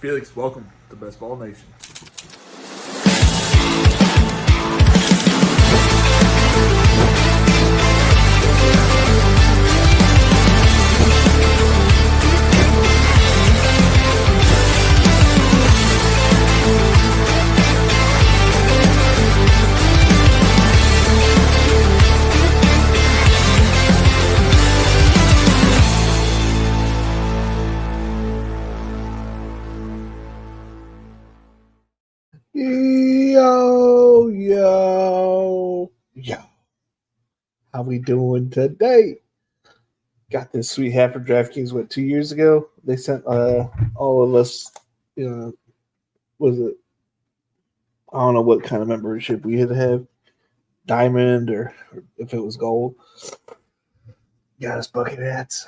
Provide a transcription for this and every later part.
Felix, welcome to Best Ball Nation. Yo. How we doing today? Got this sweet hat for Draftkings, 2 years ago? They sent all of us, was it, I don't know what kind of membership we had to have, diamond or if it was gold. Got us bucket hats.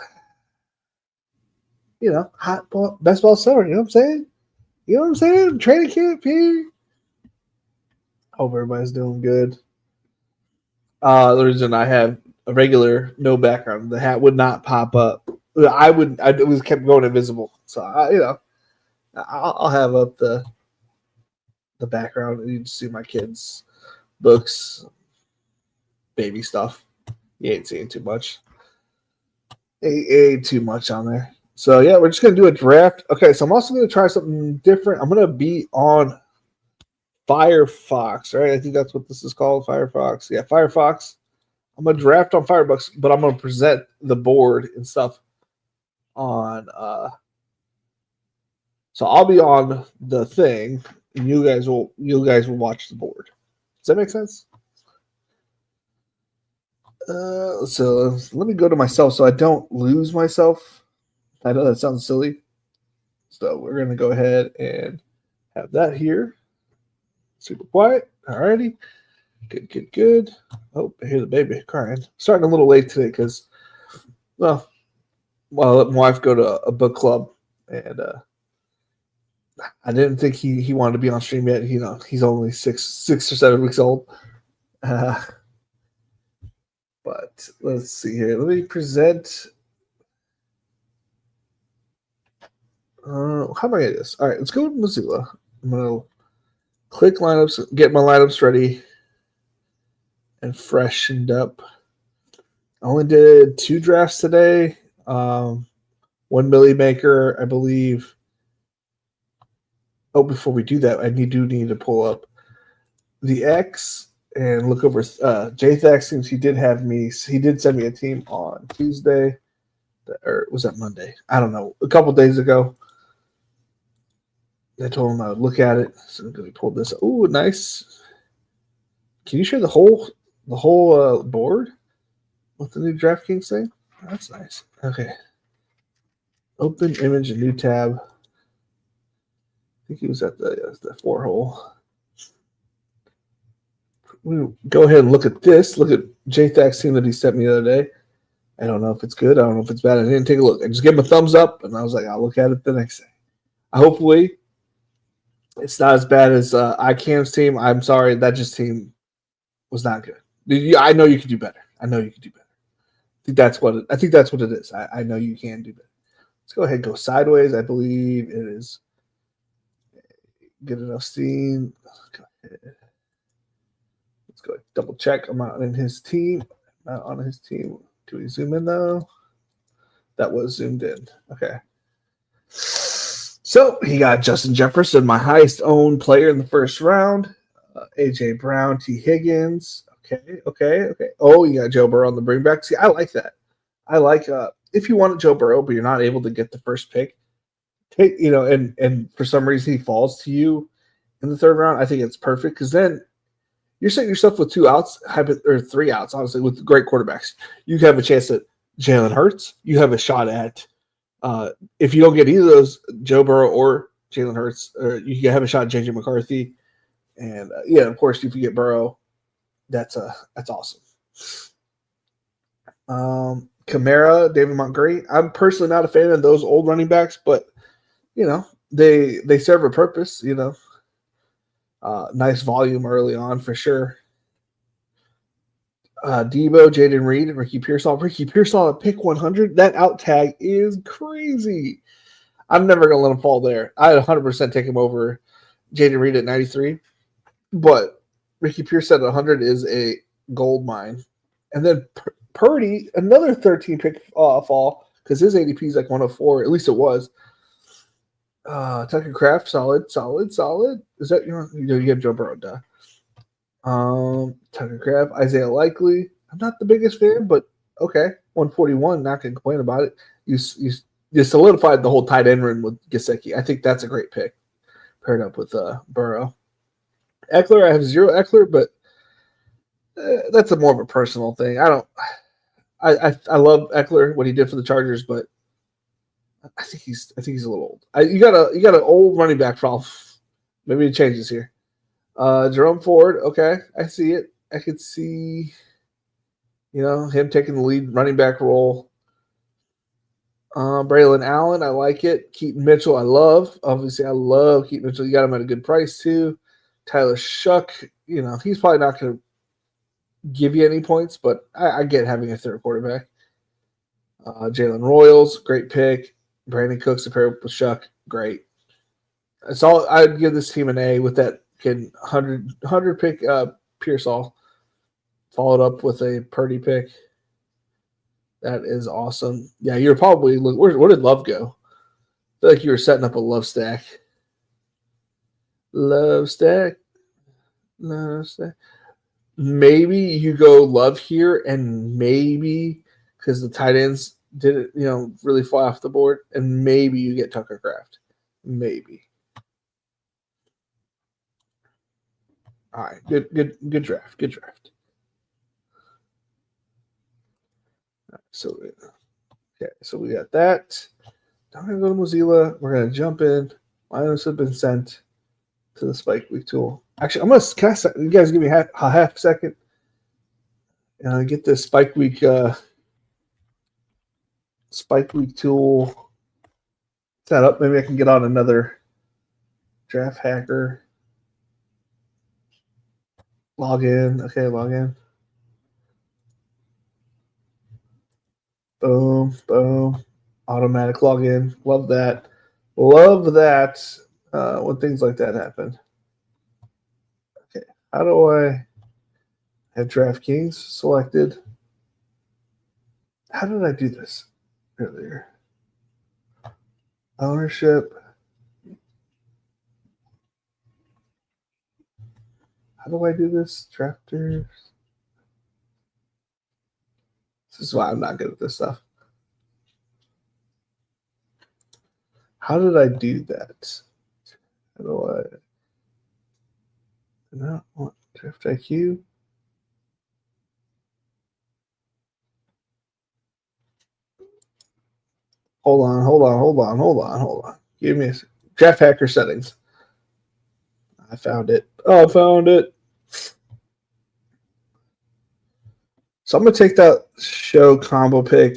Hot ball, best ball summer, you know what I'm saying? You know what I'm saying? Training camp here. Hope everybody's doing good. The reason I have a regular no background, the hat would not pop up. It was kept going invisible. So I'll have up the background and you can see my kids' books, baby stuff. You ain't seeing too much. Ain't too much on there. So yeah, we're just gonna do a draft. Okay, so I'm also gonna try something different. I'm gonna be on Firefox, right? I think that's what this is called, Firefox. Yeah, Firefox. I'm gonna draft on Firefox, but I'm gonna present the board and stuff on. So I'll be on the thing, and you guys will watch the board. Does that make sense? So let me go to myself so I don't lose myself. I know that sounds silly. So we're gonna go ahead and have that here. Super quiet. Alrighty. Good. Oh, I hear the baby crying. Starting a little late today because, well, I let my wife go to a book club, and I didn't think he wanted to be on stream yet. He's only 6 or 7 weeks old. But let's see here. Let me present. How am I gonna do this? All right, let's go with Missoula. I'm gonna click lineups, get my lineups ready and freshened up. I only did 2 drafts today. One Millie Maker, I believe. Oh, before we do that, I need to pull up the X and look over J-Thax, since he did send me a team on Tuesday, or was that Monday? I don't know. A couple days ago. I told him I would look at it. So we pulled this. Oh, nice. Can you share the whole board with the new DraftKings thing? That's nice. Okay. Open image, a new tab. I think he was at the 4 hole. We'll go ahead and look at this. Look at J-Thax team that he sent me the other day. I don't know if it's good. I don't know if it's bad. I didn't take a look. I just gave him a thumbs up, and I was like, I'll look at it the next day. Hopefully, it's not as bad as iCam's team. I'm sorry, that just team was not good. I know you can do better. I think that's what it is. I know you can do better. Let's go ahead and go sideways. I believe it is good enough steam. Go ahead. Let's go double check. I'm not in his team. Not on his team. Do we zoom in though? That was zoomed in. Okay. So he got Justin Jefferson, my highest owned player in the first round. AJ Brown, T. Higgins. Okay. Oh, you got Joe Burrow on the bring back. See, I like that. I like if you wanted Joe Burrow, but you're not able to get the first pick, and for some reason he falls to you in the third round. I think it's perfect because then you're setting yourself with 2 outs or 3 outs, honestly, with great quarterbacks. You have a chance at Jalen Hurts. You have a shot at if you don't get either of those, Joe Burrow or Jalen Hurts, or you can have a shot at JJ McCarthy. And of course, if you get Burrow, that's awesome. Kamara, David Montgomery. I'm personally not a fan of those old running backs, but they serve a purpose. Nice volume early on for sure. Debo, Jaden Reed, Ricky Pearsall. Ricky Pearsall at pick 100. That out tag is crazy. I'm never gonna let him fall there. I'd 100% take him over Jaden Reed at 93, but Ricky Pierce at 100 is a gold mine. And then Purdy, another 13 pick fall because his ADP is like 104. At least it was. Tucker Craft, solid. Is that you have Joe Burrow? Duh. Tucker Craft, Isaiah Likely. I'm not the biggest fan, but okay, 141. Not gonna complain about it. You solidified the whole tight end room with Gesicki. I think that's a great pick, paired up with Burrow. Eckler, I have 0 Eckler, but that's more of a personal thing. I love Eckler, what he did for the Chargers, but I think he's a little old. You got an old running back problem. Maybe it changes here. Jerome Ford, okay, I see it. I could see, him taking the lead running back role. Braylon Allen, I like it. Keaton Mitchell, I love. Obviously, I love Keaton Mitchell. You got him at a good price too. Tyler Shuck, he's probably not going to give you any points, but I get having a third quarterback. Jalen Royals, great pick. Brandon Cooks to pair up with Shuck, great. That's all. I'd give this team an A with that 100 pick Pearsall, followed up with a Purdy pick. That is awesome. Yeah, you're probably where did Love go? I feel like you were setting up a Love stack. Love stack. Maybe you go Love here, and maybe because the tight ends didn't, really fly off the board, and maybe you get Tucker Craft. Maybe. All right, good draft. Good draft. So we got that. Now we're gonna go to Mozilla. We're gonna jump in. Lineups have been sent to the Spike Week tool. Actually, you guys give me a half second, and I get this Spike Week tool set up. Maybe I can get on another draft hacker. Log in. Okay, log in. Boom. Automatic login. Love that. When things like that happen. Okay, how do I have Draftkings selected? How did I do this earlier? Ownership. How do I do this? Drafters. This is why I'm not good at this stuff. How did I do that? How do I not want Draft IQ? Hold on. Give me a draft hacker settings. I found it. Oh, I found it. So I'm going to take that show combo pick.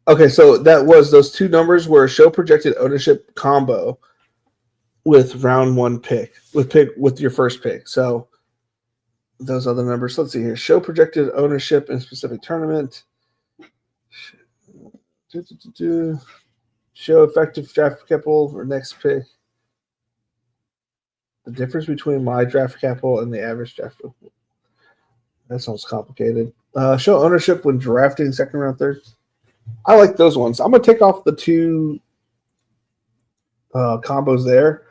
Okay, so that was those two numbers were show projected ownership combo with round one pick with your first pick. So those other numbers. Let's see here. Show projected ownership in specific tournament. Show effective draft capital for next pick. The difference between my draft capital and the average draft capital. That sounds complicated. Show ownership when drafting second round, third. I like those ones. I'm going to take off the two combos there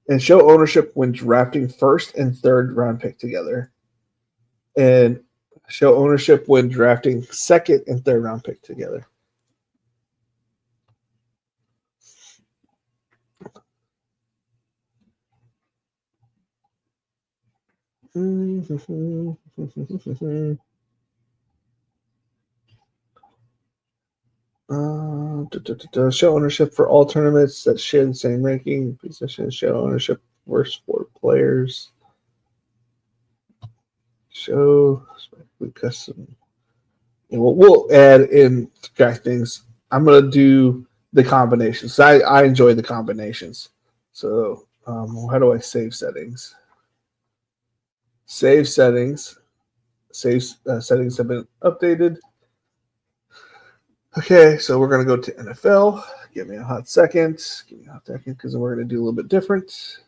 and show ownership when drafting first and third round pick together. And show ownership when drafting second and third round pick together. Show ownership for all tournaments that share the same ranking. Position show ownership worst 4 players. Show custom. We'll add in things. I'm gonna do the combinations. I enjoy the combinations. So how do I save settings? Save settings. Settings have been updated. Okay, so we're gonna go to NFL. Give me a hot second. Because we're gonna do a little bit different.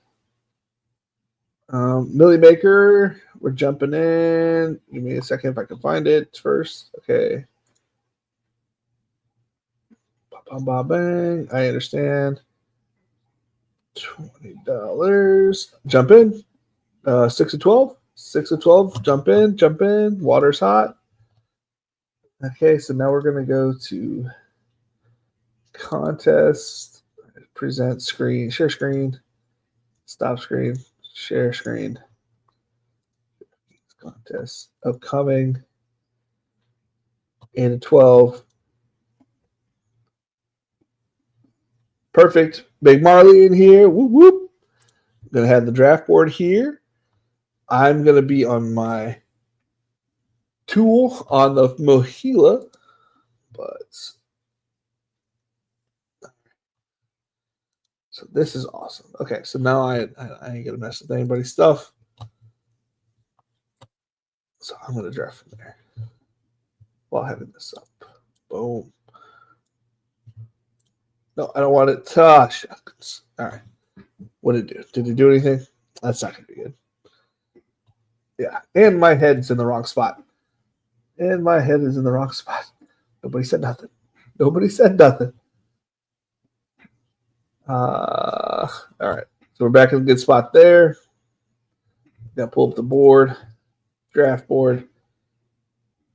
Millie Maker, we're jumping in. Give me a second if I can find it first. Okay. Bang. I understand. $20. Jump in. 6 of 12. 6 of 12. Jump in. Water's hot. Okay, so now we're going to go to contest, present screen, share screen, stop screen, share screen, contest, upcoming, 8 of 12. Perfect. Big Marley in here. Whoop, whoop. I'm going to have the draft board here. I'm going to be on my tool on the Mohila, but so this is awesome. Okay, so now I ain't gonna mess with anybody's stuff. So I'm gonna draft from there while having this up. Boom. No, I don't want it. Shucks. All right. What did it do? Did it do anything? That's not gonna be good. Yeah, and my head's in the wrong spot. Nobody said nothing. All right. So we're back in a good spot there. Now pull up the board, draft board.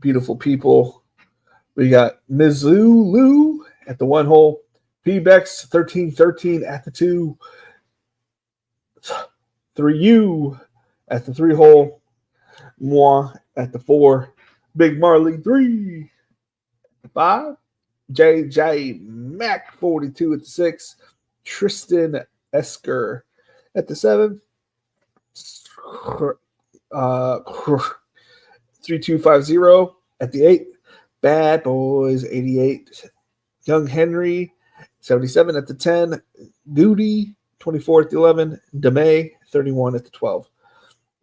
Beautiful people. We got Mizulu at the 1 hole. P-Bex 1313 at the 2. 3U at the 3 hole. Moi at the 4. Big Marley 3. 5. JJ Mac 42 at the 6. Tristan Esker at the 7. 3250 at the 8. Bad Boys 88. Young Henry 77 at the 10. Goody 24 at the 11. DeMay 31 at the 12.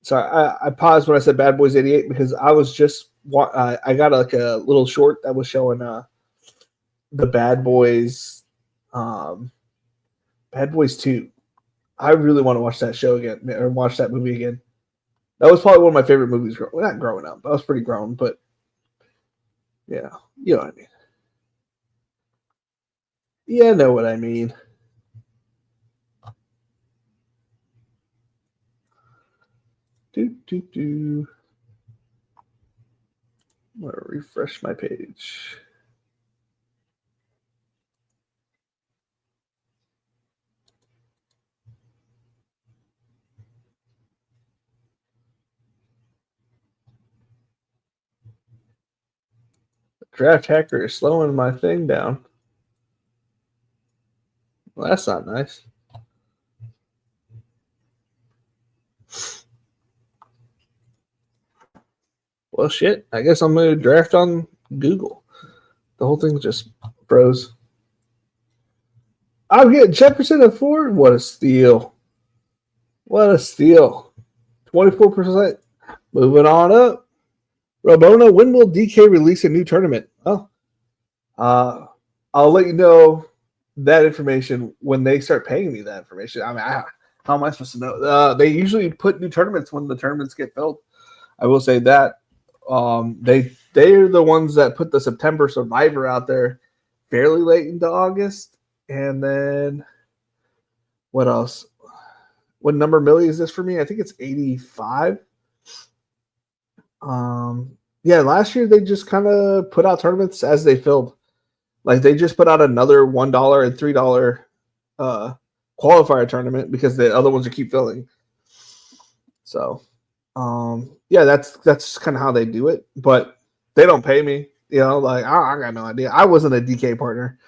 So I paused when I said Bad Boys 88 because I was just I got like a little short that was showing the Bad Boys Bad Boys 2. I really want to watch that show again or watch that movie again. That was probably one of my favorite movies. Not growing up. I was pretty grown, but yeah, you know what I mean. Yeah, know what I mean. I'm going to refresh my page. The draft hacker is slowing my thing down. Well, that's not nice. Well, shit. I guess I'm going to draft on Google. The whole thing just froze. I'm getting Jefferson at 4. What a steal. 24%. Moving on up. Rabona, when will DK release a new tournament? Oh, I'll let you know that information when they start paying me that information. I mean, how am I supposed to know? They usually put new tournaments when the tournaments get filled. I will say that they're the ones that put the September Survivor out there fairly late into August, and then what else? What number milli is this for me? I think it's 85. Yeah, last year they just kind of put out tournaments as they filled. Like they just put out another $1 and $3 qualifier tournament because the other ones are keep filling. So, yeah, that's kind of how they do it. But they don't pay me. You know, like I got no idea. I wasn't a DK partner.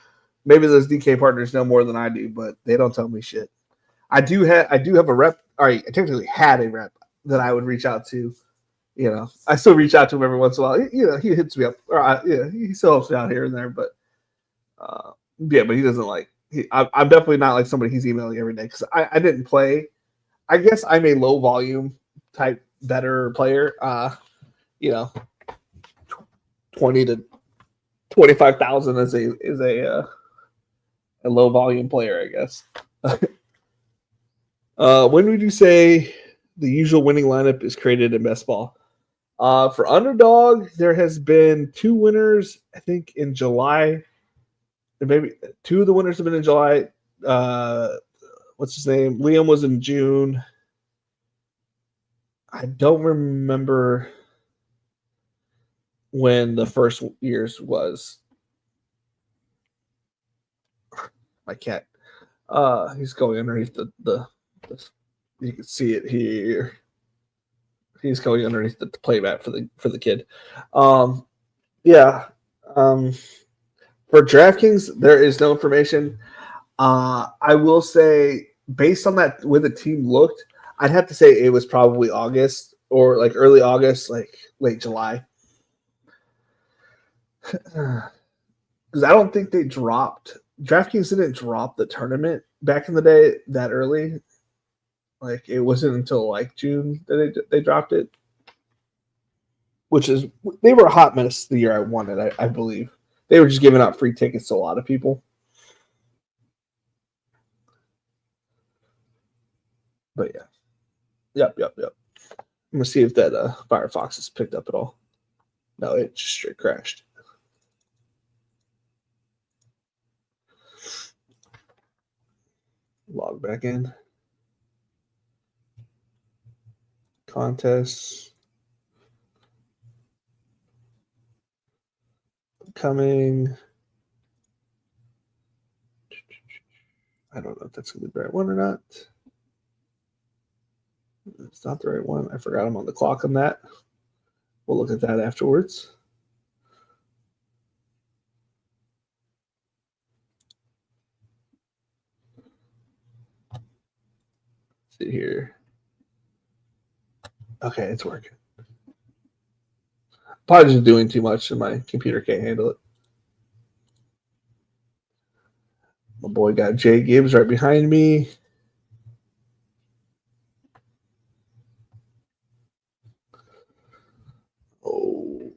Maybe those DK partners know more than I do, but they don't tell me shit. I do have a rep. All right, I technically had a rep that I would reach out to. You know, I still reach out to him every once in a while. You know, he hits me up. Or he still helps me out here and there. But yeah, but he doesn't like. I'm definitely not like somebody he's emailing every day because I didn't play. I guess I'm a low volume type better player. You know, 20 to 25,000 is a low volume player, I guess. When would you say the usual winning lineup is created in best ball? For underdog, there has been 2 winners, I think, in July. Maybe 2 of the winners have been in July. What's his name? Liam was in June. I don't remember when the first year's was. My cat. He's going underneath the you can see it here. He's going underneath the playmat for the kid. Yeah. For DraftKings, there is no information. I will say, based on that, where the team looked, I'd have to say it was probably August or like early August, like late July. Because I don't think they dropped. DraftKings didn't drop the tournament back in the day that early. Like it wasn't until like June that they dropped it, which is they were a hot mess the year I won it. I believe they were just giving out free tickets to a lot of people. But yeah, yep. I'm gonna see if that Firefox has picked up at all. No, it just straight crashed. Log back in. Contests. Coming. I don't know if that's going to be the right one or not. It's not the right one. I forgot I'm on the clock on that. We'll look at that afterwards. Let's see here. Okay, it's working. Probably just doing too much and my computer can't handle it. My boy got Jay Gibbs right behind me. Oh,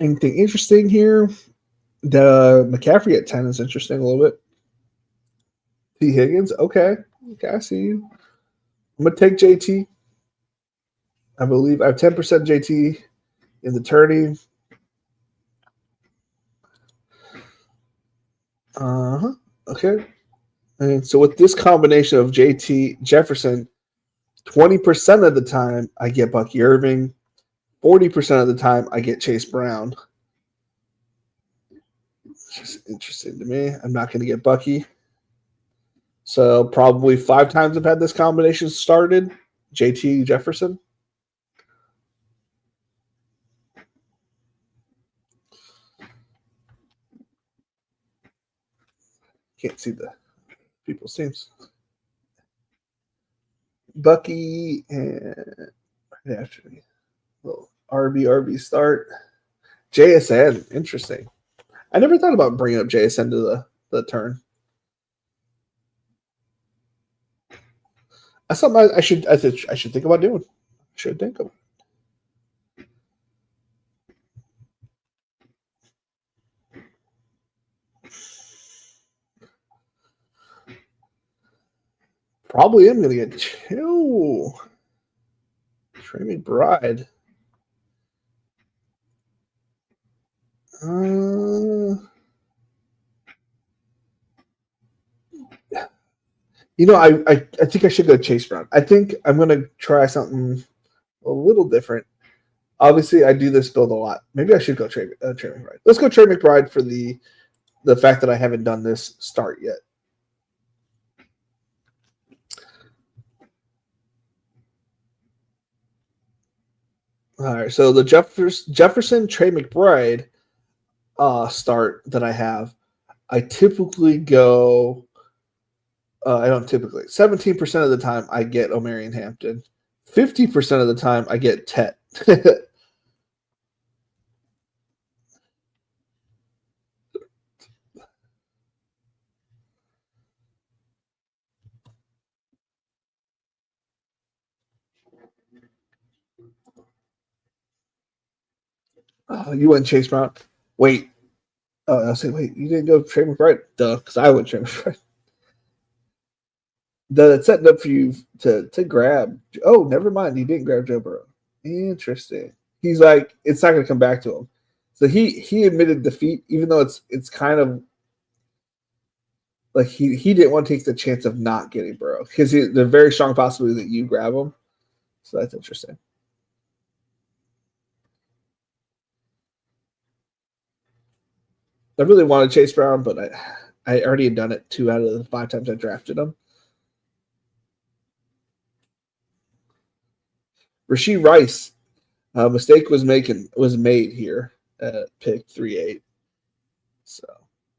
anything interesting here? The McCaffrey at 10 is interesting a little bit. T. Higgins, okay, I see you. I'm gonna take JT. I believe I have 10% JT in the tourney. Okay. And so with this combination of JT Jefferson, 20% of the time I get Bucky Irving, 40% of the time I get Chase Brown. It's just interesting to me. I'm not going to get Bucky. So probably 5 times I've had this combination started. JT Jefferson. Can't see the people's names. Bucky and after me. Little RB start. JSN, interesting. I never thought about bringing up JSN to the turn. That's something I should think about doing. Should think of. Probably am going to get 2. Trey McBride. I think I should go Chase Brown. I think I'm going to try something a little different. Obviously, I do this build a lot. Maybe I should go Trey McBride. Let's go Trey McBride for the fact that I haven't done this start yet. All right, so the Jefferson Trey McBride start that I have, I typically go. I don't typically. 17% of the time I get Omarion Hampton. 50% of the time I get Tet. You went Chase Brown. Wait. I say, wait, you didn't go Trey McBride? Duh, because I went Trey McBride. That's setting up for you to grab. Oh, never mind. He didn't grab Joe Burrow. Interesting. He's like, it's not going to come back to him. So he admitted defeat, even though it's kind of like he didn't want to take the chance of not getting Burrow because there's a very strong possibility that you grab him. So that's interesting. I really wanted Chase Brown, but I already had done it 2 out of the 5 times I drafted him. Rashee Rice, mistake was made here at pick 3-8. So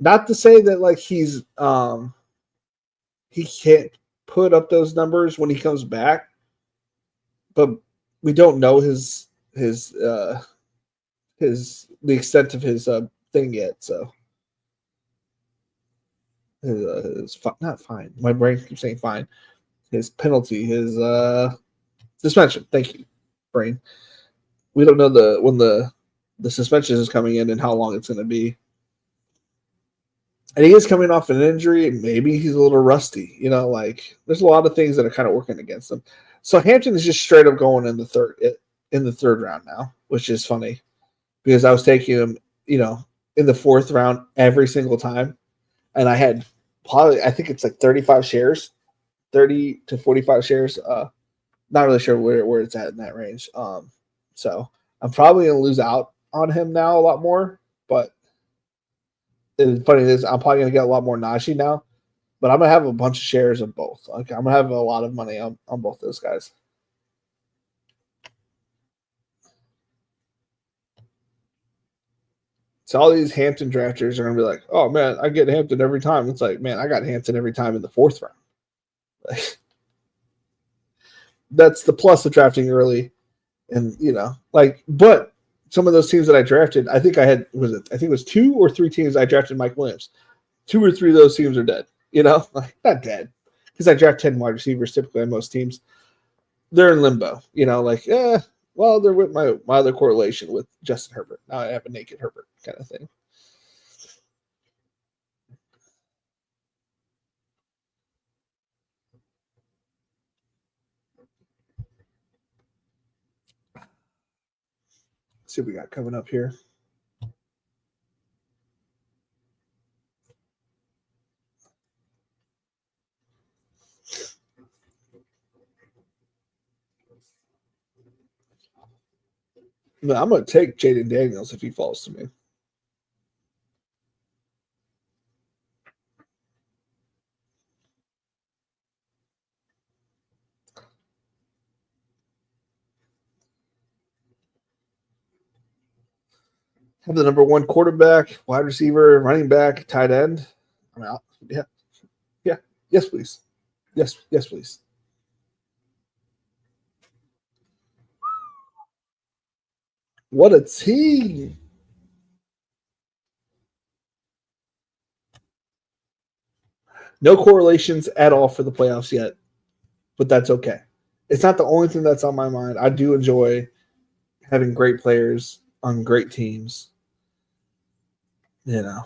not to say that like he can't put up those numbers when he comes back, but we don't know the extent of his thing yet. So his not fine. My brain keeps saying fine. His penalty, his suspension. Thank you, brain. We don't know when the suspension is coming in and how long it's going to be. And he is coming off an injury, and maybe he's a little rusty. You know, like there's a lot of things that are kind of working against him. So Hampton is just straight up going in the third round now, which is funny because I was taking him, you know, in the 4th round every single time, and I had probably I think it's like 35 shares, 30 to 45 shares. Not really sure where it's at in that range. So I'm probably gonna lose out on him now a lot more, but the funny is, I'm probably gonna get a lot more Najee now, but I'm gonna have a bunch of shares of both. Like I'm gonna have a lot of money on both those guys. So all these Hampton drafters are gonna be like, "Oh man, I get Hampton every time." It's like, man, I got Hampton every time in the 4th round. Like, that's the plus of drafting early, and you know, like, but some of those teams that I drafted, I think I think it was 2 or 3 teams I drafted Mike Williams. 2 or 3 of those teams are dead. You know, like not dead because I draft 10 wide receivers typically on most teams. They're in limbo. You know, like well, they're with my other correlation with Justin Herbert. Now I have a naked Herbert kind of thing. Let's see what we got coming up here. I'm going to take Jaden Daniels if he falls to me. Have the number 1 quarterback, wide receiver, running back, tight end. I'm out. Yeah. Yeah. Yes, please. Yes, please. What a team. No correlations at all for the playoffs yet, but that's okay. It's not the only thing that's on my mind. I do enjoy having great players on great teams. You know,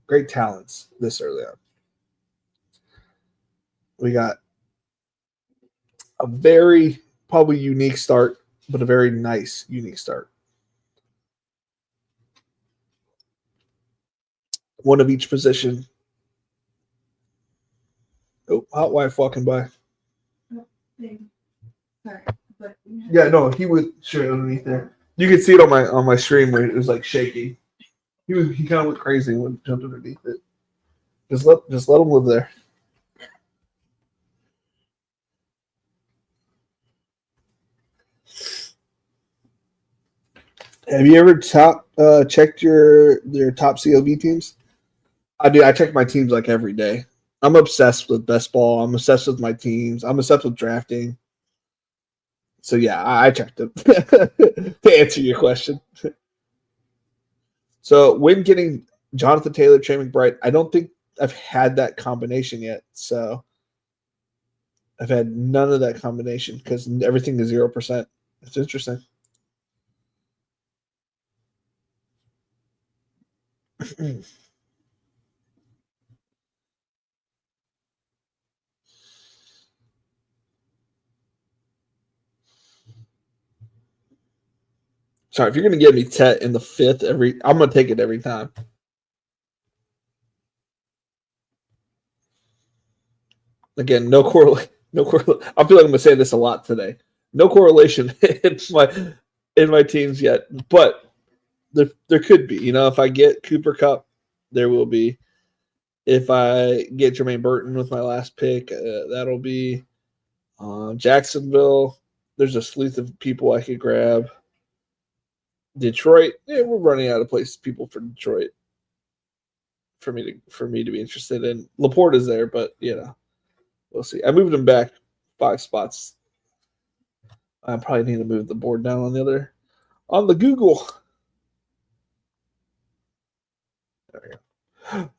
great talents this early on. We got a very probably unique start, but a very nice unique start. One of each position. Oh, hot wife walking by. Sorry, but yeah, no, he was straight underneath there. You could see it on my stream where it was like shaky. He kind of went crazy when he jumped underneath it. Just let him live there. Have you ever checked your top COV teams? I do. I check my teams like every day. I'm obsessed with best ball. I'm obsessed with my teams. I'm obsessed with drafting. So yeah, I checked them to answer your question. So when getting Jonathan Taylor, Trey McBride, I don't think I've had that combination yet. So I've had none of that combination because everything is 0%. It's interesting. Sorry, if you're going to give me Tet in the fifth, I'm going to take it every time. Again, no correlation. No correlation. I feel like I'm going to say this a lot today. No correlation in my teams yet, but there could be. You know, if I get Cooper Cup, there will be. If I get Jermaine Burton with my last pick, that'll be Jacksonville. There's a sleuth of people I could grab. Detroit, yeah, we're running out of places people for Detroit for me to be interested in. Laporte is there, but you know, we'll see. I moved him back 5 spots. I probably need to move the board down on the Google.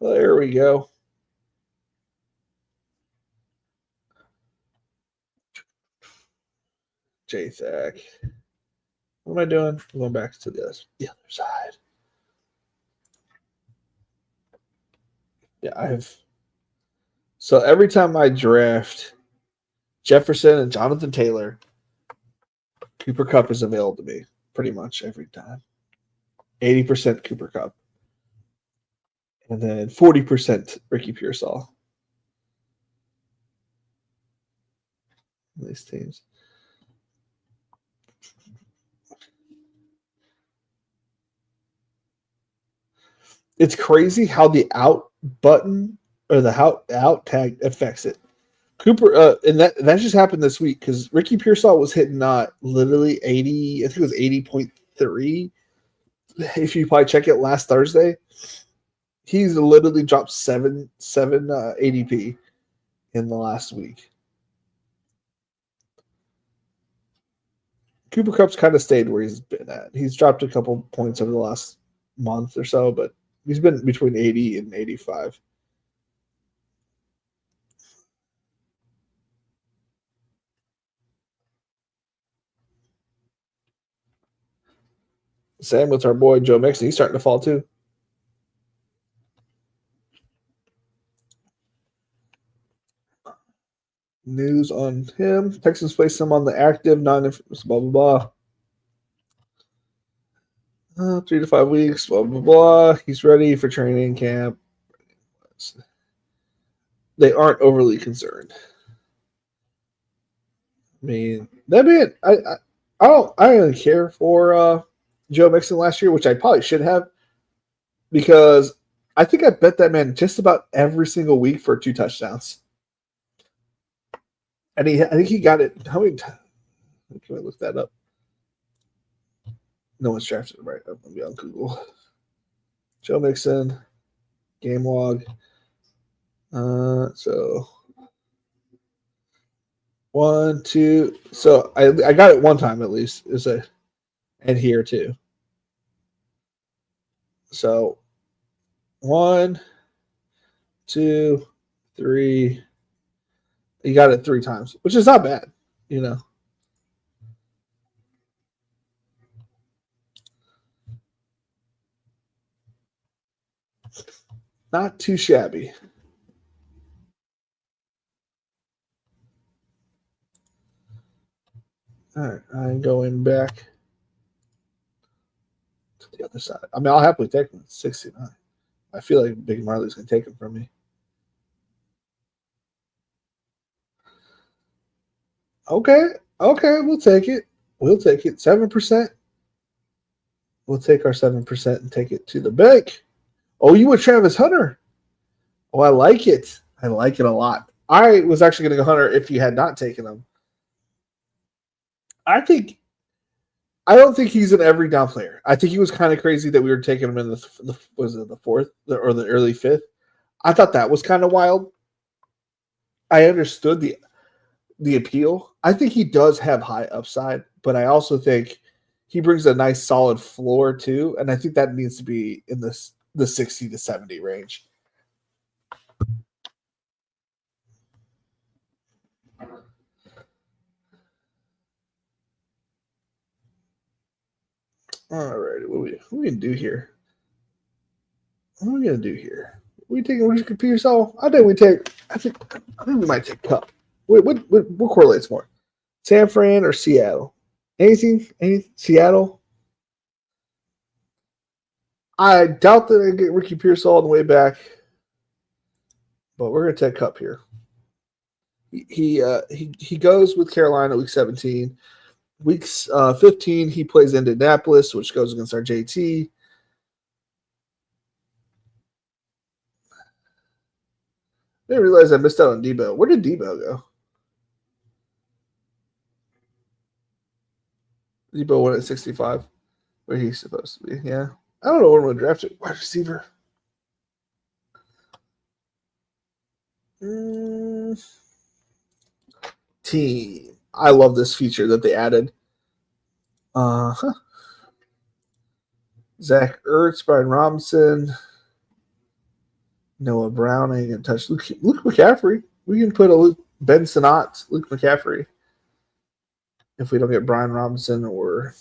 There we go. JTAC. What am I doing? I'm going back to the other side. Yeah, I have. So every time I draft Jefferson and Jonathan Taylor, Cooper Cup is available to me pretty much every time. 80% Cooper Cup. And then 40% Ricky Pearsall. These teams. It's crazy how the out button or the out tag affects it. Cooper, and that just happened this week because Ricky Pearsall was hitting literally 80. I think it was 80.3. If you probably check it last Thursday, he's literally dropped seven ADP in the last week. Cooper Cup's kind of stayed where he's been at. He's dropped a couple points over the last month or so, but he's been between 80 and 85. Same with our boy Joe Mixon. He's starting to fall too. News on him. Texans placed him on the active, blah, blah, blah. 3 to 5 weeks, blah, blah, blah. He's ready for training camp. They aren't overly concerned. I mean, that man, I don't really care for Joe Mixon last year, which I probably should have, because I think I bet that man just about every single week for 2 touchdowns. And I think he got it. How many times? Can I look that up? No one's drafted him right. I'm going to be on Google. Joe Mixon, game log. So 1, 2. So I got it one time at least. And here too. So 1, 2, 3. You got it 3 times, which is not bad, you know. Not too shabby. All right, I'm going back to the other side. I mean, I'll happily take him at 69. I feel like Big Marley's going to take him from me. Okay, we'll take it. We'll take it. 7%. We'll take our 7% and take it to the bank. Oh, you went Travis Hunter. Oh, I like it. I like it a lot. I was actually going to go Hunter if you had not taken him. I don't think he's an every down player. I think he was kind of crazy that we were taking him in the fourth or the early fifth. I thought that was kind of wild. I understood the appeal. I think he does have high upside, but I also think he brings a nice solid floor too, and I think that needs to be in the 60 to 70 range. All right, what we can do here? What are we gonna do here? We taking Richard Pearsall? I think we might take Cup. What correlates more? San Fran or Seattle? Anything? Seattle? I doubt that I get Ricky Pearsall on the way back, but we're gonna take Cup here. He goes with Carolina week 17. Weeks 15 he plays Indianapolis, which goes against our JT. I didn't realize I missed out on Debo. Where did Debo go? Debo went at 65. Where he's supposed to be. Yeah. I don't know when we'll draft it. Wide receiver. Team. I love this feature that they added. Zach Ertz, Brian Robinson, Noah Brown. I ain't gonna touch Luke McCaffrey. We can put a Ben Sinnott, Luke McCaffrey, if we don't get Brian Robinson or.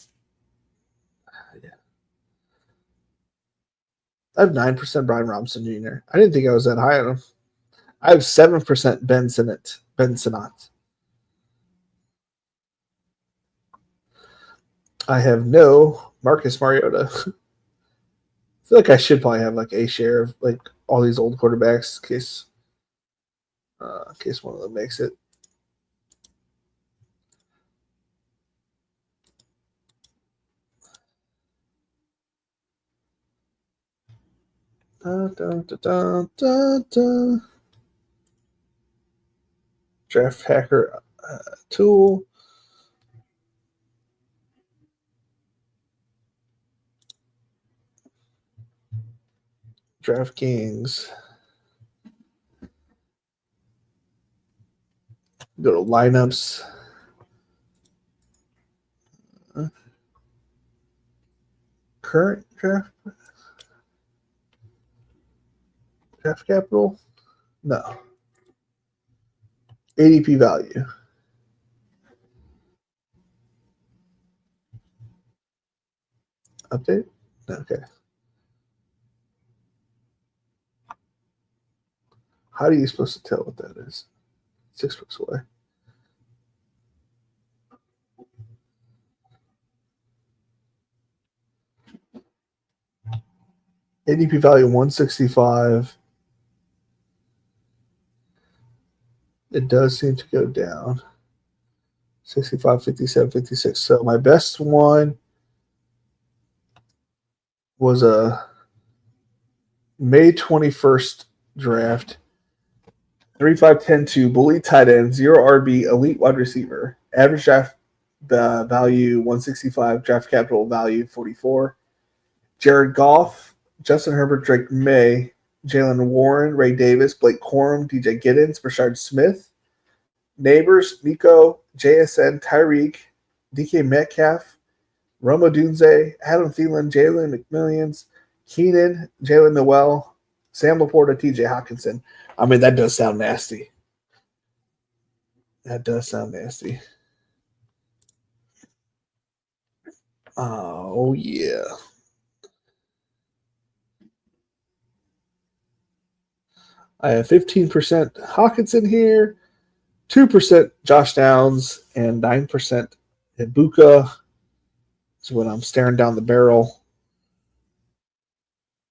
Yeah. I have 9% Brian Robinson Jr. I didn't think I was that high on him. I have 7% Ben Sinnott. I have no Marcus Mariota. I feel like I should probably have like a share of like all these old quarterbacks in case one of them makes it. Draft hacker tool. Draftkings. Go to lineups. Current draft capital? No. ADP value. Update? Okay. How are you supposed to tell what that is? 6 weeks away. ADP value 165. It does seem to go down. 65, 57, 56. So my best one was a May 21st draft. 3-5-10-2, bully tight end, 0 RB, elite wide receiver. Average draft value 165, draft capital value 44. Jared Goff, Justin Herbert, Drake May, Jalen Warren, Ray Davis, Blake Corum, DJ Giddens, Rashard Smith, Neighbors, Nico, JSN, Tyreek, DK Metcalf, Roma Dunze, Adam Thielen, Jalen McMillions, Keenan, Jalen Noel, Sam Laporta, TJ Hawkinson. I mean, that does sound nasty. That does sound nasty. Oh, yeah. I have 15% Hawkinson here, 2% Josh Downs, and 9% Ibuka. Is when I'm staring down the barrel.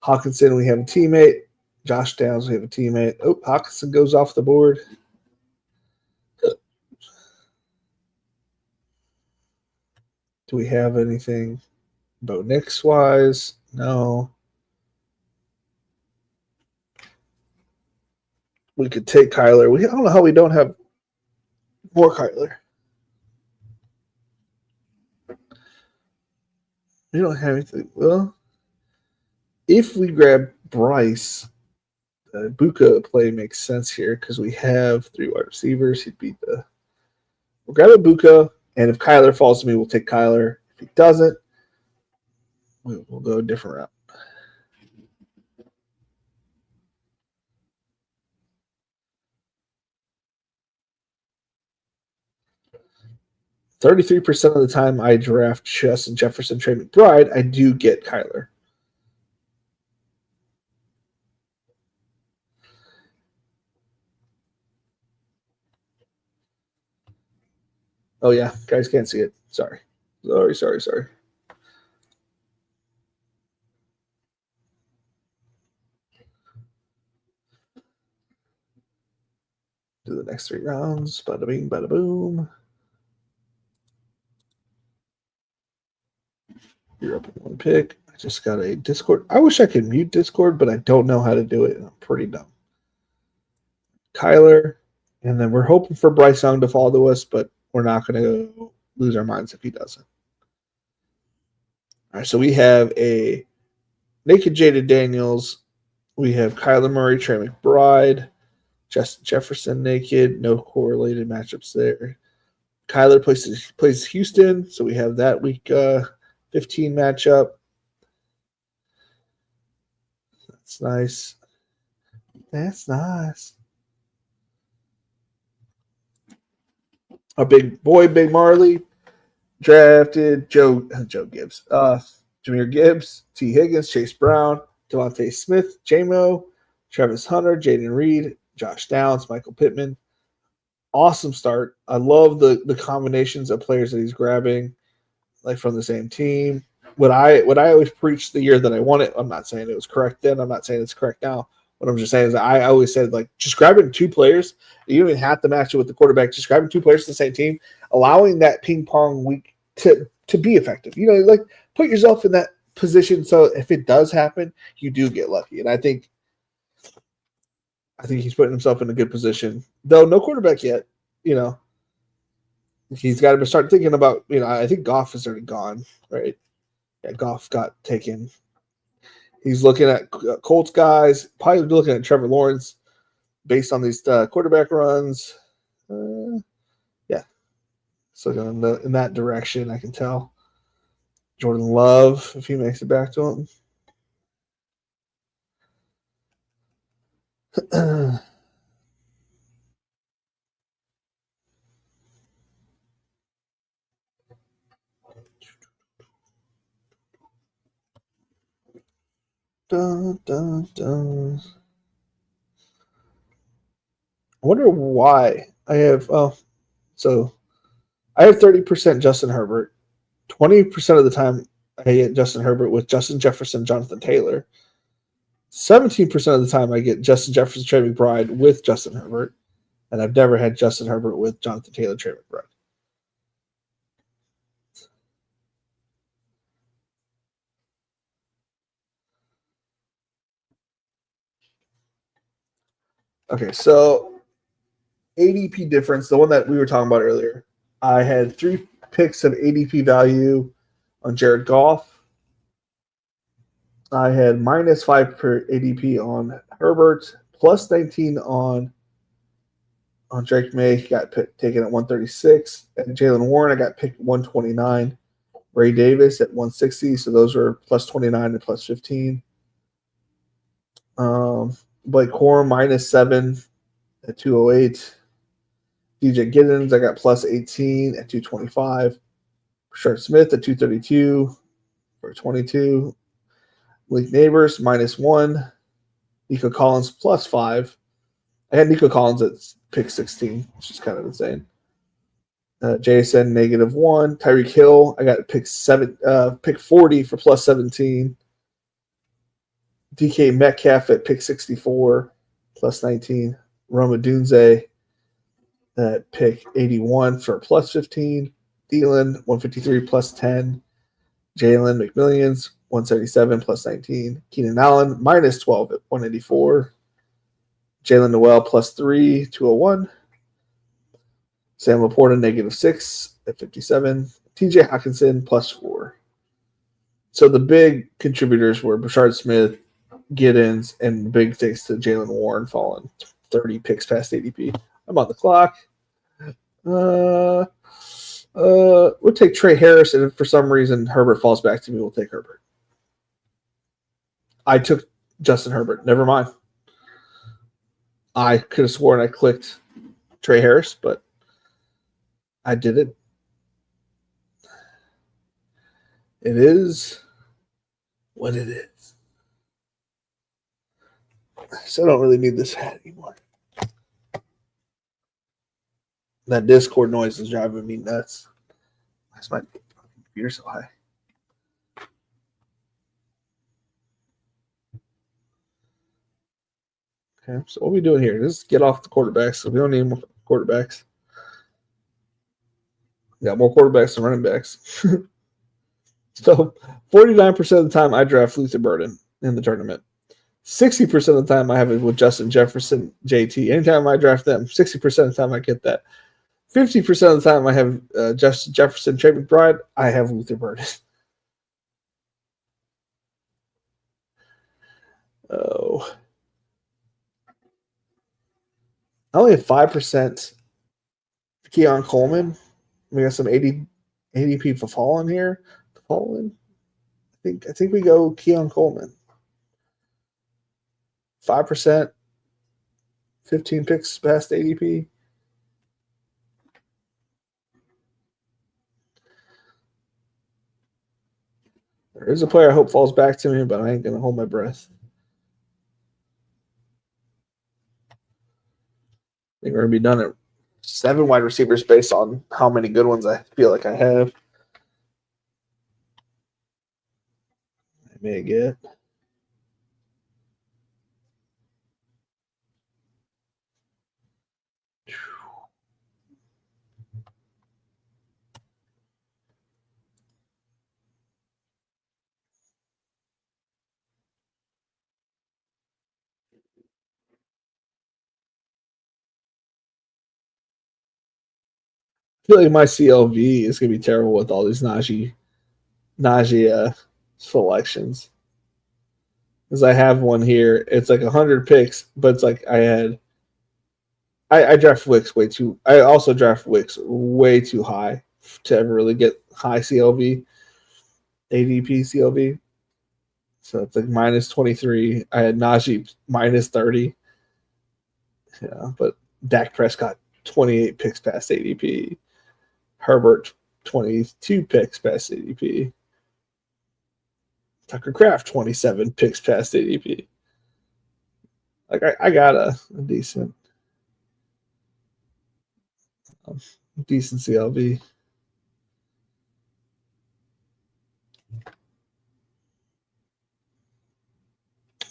Hawkinson, we have a teammate. Josh Downs, we have a teammate. Oh, Hawkinson goes off the board. Do we have anything Bo Nix wise? No. We could take Kyler. I don't know how we don't have more Kyler. We don't have anything. Well, if we grab Bryce, the Buka play makes sense here because we have 3 wide receivers. He'd be we'll grab a Buka, and if Kyler falls to me, we'll take Kyler. If he doesn't, we'll go a different route. %33% of the time I draft Justin Jefferson, Trey McBride, I do get Kyler. Oh, yeah. Guys can't see it. Sorry. Sorry. Do the next 3 rounds. Bada bing, bada boom. You're up in 1 pick. I just got a Discord. I wish I could mute Discord, but I don't know how to do it. I'm pretty dumb. Kyler. And then we're hoping for Bryce Young to follow us, but we're not going to lose our minds if he doesn't. All right, so we have a Naked Jada Daniels. We have Kyler Murray, Trey McBride, Justin Jefferson naked. No correlated matchups there. Kyler plays Houston, so we have that week 15 matchup. That's nice. That's nice. Our big boy, Big Marley, drafted Joe Gibbs, Jameer Gibbs, T. Higgins, Chase Brown, Devontae Smith, J-Mo, Travis Hunter, Jaden Reed, Josh Downs, Michael Pittman. Awesome start. I love the combinations of players that he's grabbing, like from the same team. What I always preached the year that I won it. I'm not saying it was correct then. I'm not saying it's correct now. What I'm just saying is I always said, like, just grabbing 2 players. You don't even have to match it with the quarterback. Just grabbing 2 players from the same team, allowing that ping pong week to be effective. You know, like, put yourself in that position so if it does happen, you do get lucky. And I think he's putting himself in a good position. Though no quarterback yet, you know. He's got to start thinking about, you know, I think Goff is already gone, right? Yeah, Goff got taken. He's looking at Colts guys, probably looking at Trevor Lawrence based on these quarterback runs. Yeah. So in that direction, I can tell. Jordan Love, if he makes it back to him. Dun, dun, dun. I wonder why I have. So I have 30% Justin Herbert. 20% of the time I get Justin Herbert with Justin Jefferson, Jonathan Taylor. 17% of the time I get Justin Jefferson, Trey McBride with Justin Herbert. And I've never had Justin Herbert with Jonathan Taylor, Trey McBride. Okay, so ADP difference, the one that we were talking about earlier. I had 3 picks of ADP value on Jared Goff. I had -5 per ADP on Herbert, plus 19 on Drake May. He got taken at 136. And Jalen Warren, I got picked 129. Ray Davis at 160. So those were plus 29 and plus 15. Blake Corum -7 at 208. DJ Giddens, I got plus 18 at 225. Rashard Smith at 232 for 22. Malik Neighbors -1. Nico Collins +5. I had Nico Collins at pick 16, which is kind of insane. JSN -1. Tyreek Hill, I got pick 40 for plus 17. DK Metcalf at pick 64, plus 19. Roma Dunze at pick 81 for plus 15. Thielen, 153 plus 10. Jalen McMillions, 177 plus 19. Keenan Allen, -12 at 184. Jalen Noel, +3, 201. Sam Laporta, -6 at 57. TJ Hawkinson, +4. So the big contributors were Brashard Smith, Giddens, and big thanks to Jalen Warren falling 30 picks past ADP. I'm on the clock. We'll take Trey Harris, and if for some reason Herbert falls back to me, we'll take Herbert. I took Justin Herbert. Never mind. I could have sworn I clicked Trey Harris, but I didn't. It is what it is. So I don't really need this hat anymore. That Discord noise is driving me nuts. Why's my computer so high? Okay, so what are we doing here? Just get off the quarterbacks. So we don't need more quarterbacks. We got more quarterbacks than running backs. So 49% of the time I draft Luther Burden in the tournament. 60% of the time I have it with Justin Jefferson, JT. Anytime I draft them, 60% of the time I get that. 50% of the time I have Justin Jefferson, Trey McBride. I have Luther Burden. Oh. I only have 5% Keon Coleman. We got some ADP for falling here. Fallen. I think we go Keon Coleman. 5%, 15 picks past ADP. There is a player I hope falls back to me, but I ain't gonna hold my breath. I think we're gonna be done at 7 wide receivers based on how many good ones I feel like I have. I may get. I feel like my CLV is gonna be terrible with all these Najee selections. Because I have one here. It's like 100 picks, but it's like I draft Wicks way too. I also draft Wicks way too high to ever really get high CLV, ADP CLV. So it's like minus 23. I had Najee minus 30. Yeah, but Dak Prescott 28 picks past ADP. Herbert 22 picks past ADP. Tucker Kraft 27 picks past ADP. Like I got a decent CLV.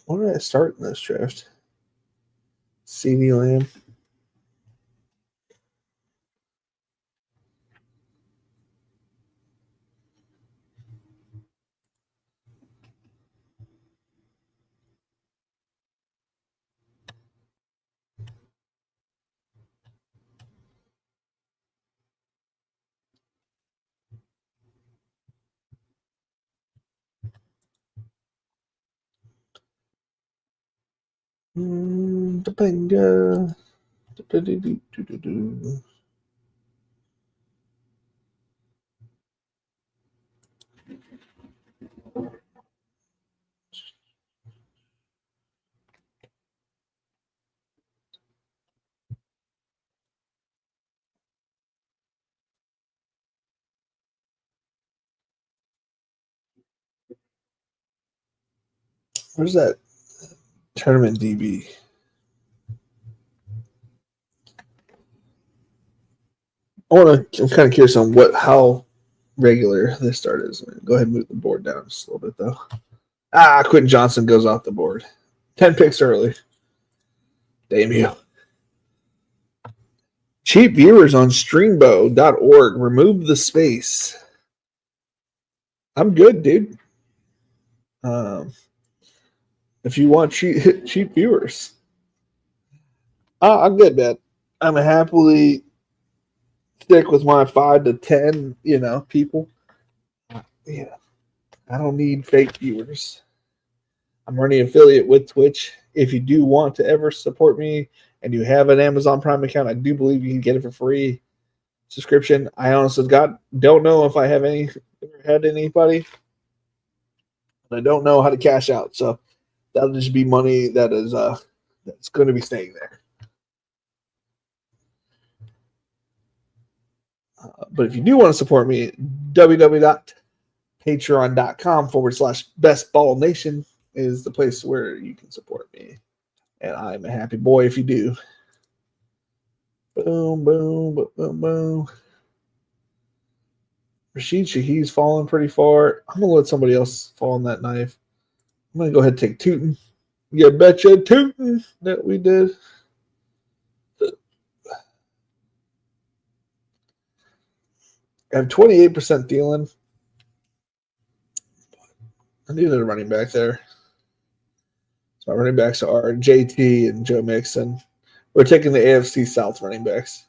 What did I start in this draft? CeeDee Lamb. Topanga. Where's that tournament DB? I'm kind of curious on how regular this start is. Go ahead and move the board down just a little bit, though. Quentin Johnson goes off the board. 10 picks early. Damn you. Cheap viewers on streambo.org. Remove the space. I'm good, dude. If you want cheap viewers. I'm good, man. I'm happily stick with my 5 to 10, people. Yeah. I don't need fake viewers. I'm running affiliate with Twitch. If you do want to ever support me and you have an Amazon Prime account, I do believe you can get it for free subscription. I honestly don't know if I have had anybody. I don't know how to cash out. So that'll just be money that's going to be staying there. But if you do want to support me, www.patreon.com/bestballnation is the place where you can support me. And I'm a happy boy if you do. Boom, boom, boom, boom, boom. Rashid Shaheed's falling pretty far. I'm gonna let somebody else fall on that knife. I'm gonna go ahead and take Tootin. You betcha Tootin that we did. I have 28% Thielen. I needed a running back there. So my running backs are JT and Joe Mixon. We're taking the AFC South running backs.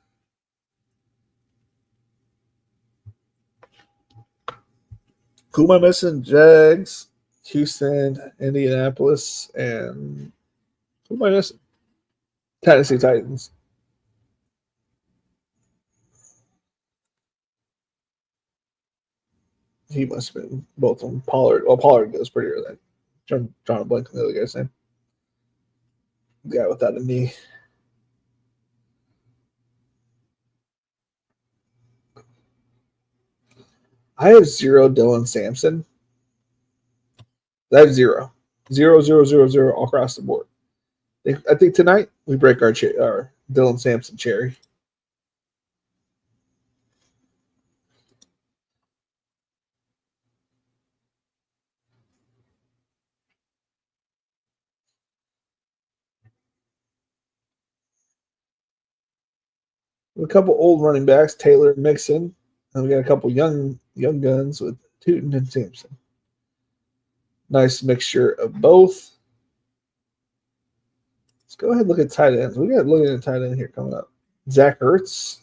Who am I missing? Jags, Houston, Indianapolis, and who am I missing? Tennessee Titans. He must have been both of them. Pollard. Well, Pollard goes pretty early. Drawing a blank on the other guy's name. The guy without a knee. I have 0 Dylan Sampson. I have 0. 0, 0, 0, 0 all across the board. I think tonight we break our Dylan Sampson cherry. A couple old running backs, Taylor and Mixon. And we got a couple young guns with Tootin and Sampson. Nice mixture of both. Let's go ahead and look at tight ends. We got to look at a tight end here coming up. Zach Ertz,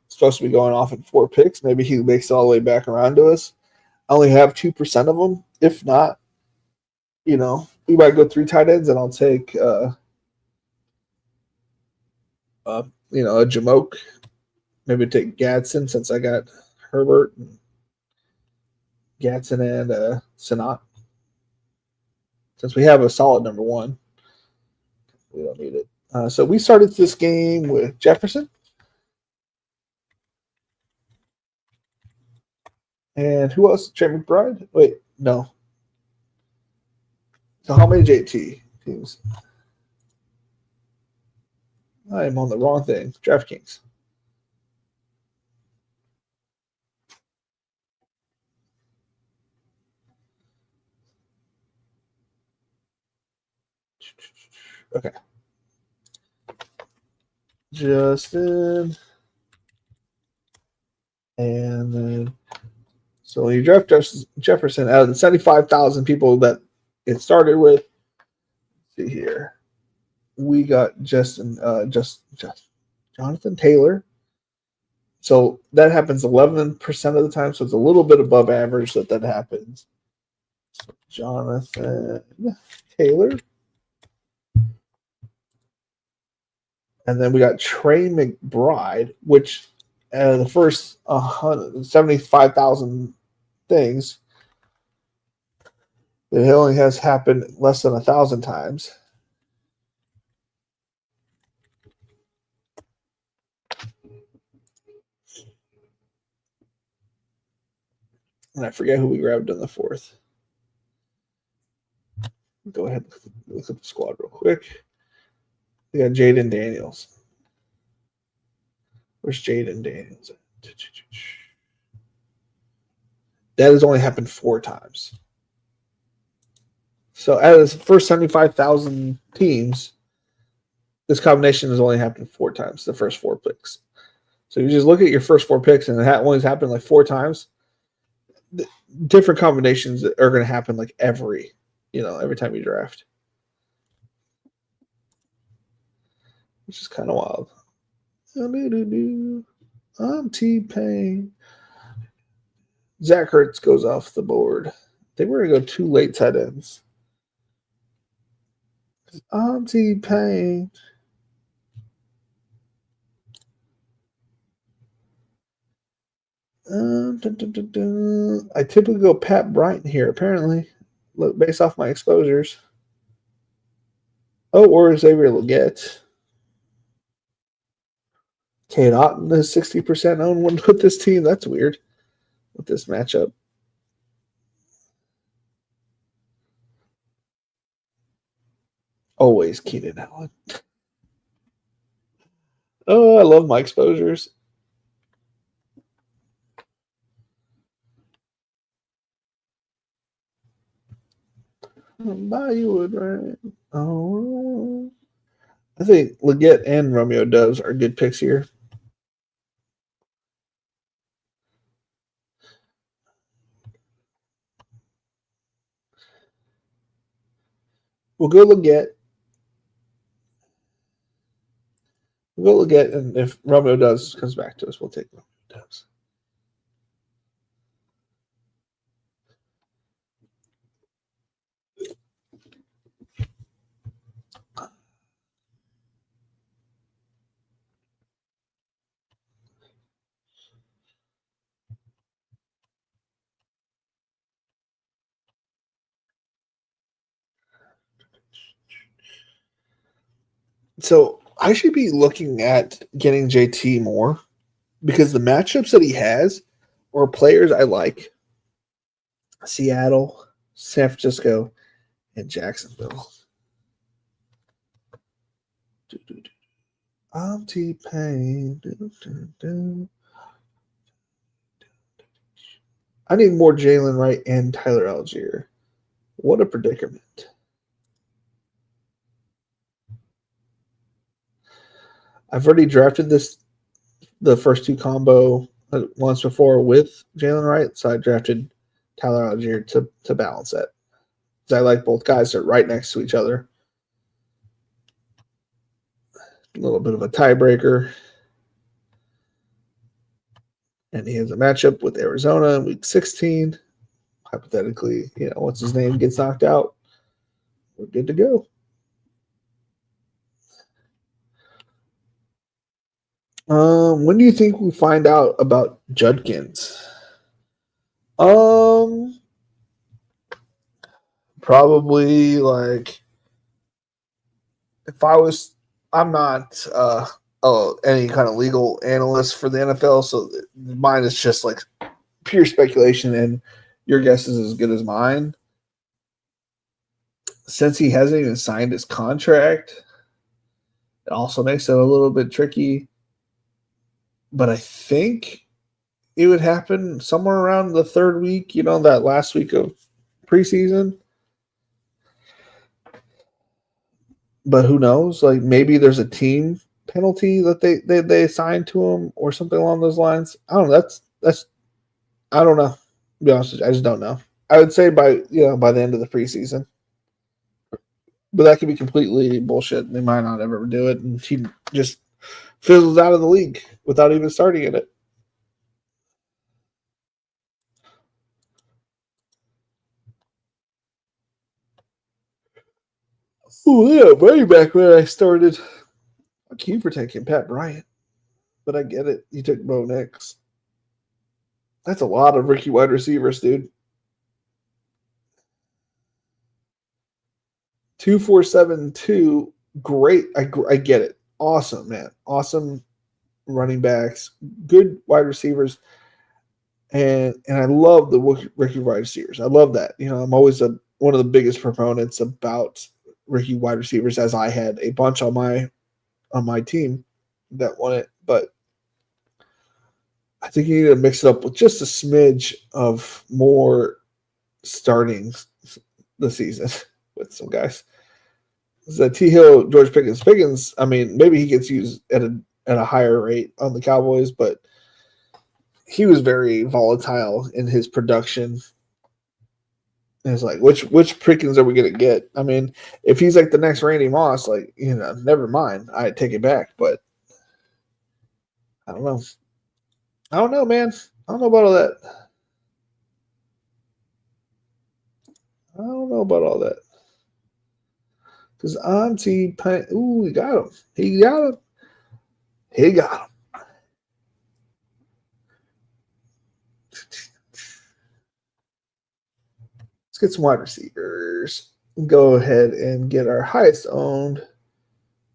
supposed to be going off in 4 picks. Maybe he makes it all the way back around to us. I only have 2% of them. If not, we might go 3 tight ends, and I'll take, a Jamoke. Maybe take Gadsden since I got Herbert, and Gadsden, and Sanat. Since we have a solid number 1, we don't need it. So we started this game with Jefferson. And who else? Trey McBride? Wait, no. So how many JT teams? I am on the wrong thing. Draftkings. Okay. Justin. And then, so you draft Jefferson out of the 75,000 people that it started with. Let's see here. We got Justin, Jonathan Taylor. So that happens 11% of the time. So it's a little bit above average that happens. So Jonathan Taylor. And then we got Trey McBride, which the first 75,000 things, it only has happened less than 1,000 times. And I forget who we grabbed in the 4th. Go ahead and look at the squad real quick. We got Jaden Daniels. Where's Jaden Daniels? That has only happened 4 times. So out of the first 75,000 teams, this combination has only happened 4 times, the first 4 picks. So you just look at your first 4 picks, and it only happened like 4 times. Different combinations are going to happen like every time you draft, which is kind of wild. I'm T-Pain. Zach Ertz goes off the board. I think we're going to go 2 late tight ends. I'm T-Pain. I typically go Pat Bryant here, apparently. Look, based off my exposures. Oh, or Xavier Legette. Kate Otten is 60% owned one with this team. That's weird with this matchup. Always Keenan Allen. Oh, I love my exposures. Bollywood, right? Oh, I think Leggett and Romeo Doves are good picks here. We'll go Leggett. We'll go Leggett, and if Romeo Doves comes back to us, we'll take Romeo Doves. So I should be looking at getting JT more because the matchups that he has are players I like. Seattle, San Francisco, and Jacksonville. I'm T-Pain. I need more Jalen Wright and Tyler Algier. What a predicament. I've already drafted the first two combo once before with Jalen Wright, so I drafted Tyler Algier to balance that. I like both guys. They're right next to each other. A little bit of a tiebreaker. And he has a matchup with Arizona in week 16. Hypothetically, once his name gets knocked out, we're good to go. When do you think we find out about Judkins? Probably like if I'm not any kind of legal analyst for the NFL, so mine is just like pure speculation, and your guess is as good as mine. Since he hasn't even signed his contract, it also makes it a little bit tricky. But I think it would happen somewhere around the third week, that last week of preseason. But who knows? Like maybe there's a team penalty that they assign to him or something along those lines. I don't know. That's I don't know. To be honest with you, I just don't know. I would say by the end of the preseason. But that could be completely bullshit. They might not ever do it, and he just fizzles out of the league without even starting in it. Oh yeah, way back when I started. Fuck you for taking Pat Bryant, but I get it. You took Bo Nix. That's a lot of rookie wide receivers, dude. 2-4-7-2. Great. I get it. Awesome, man. Awesome running backs, good wide receivers, and I love the rookie wide receivers. I love that. I'm always one of the biggest proponents about rookie wide receivers, as I had a bunch on my team that won it. But I think you need to mix it up with just a smidge of more starting the season with some guys. The T. Hill, George Pickens. I mean, maybe he gets used at a higher rate on the Cowboys, but he was very volatile in his production. And it's like, which Pickens are we gonna get? I mean, if he's like the next Randy Moss, like never mind, I take it back. But I don't know. I don't know, man. I don't know about all that. I don't know about all that. Because Auntie Pain, ooh, he got him. He got him. He got him. Let's get some wide receivers. Go ahead and get our highest owned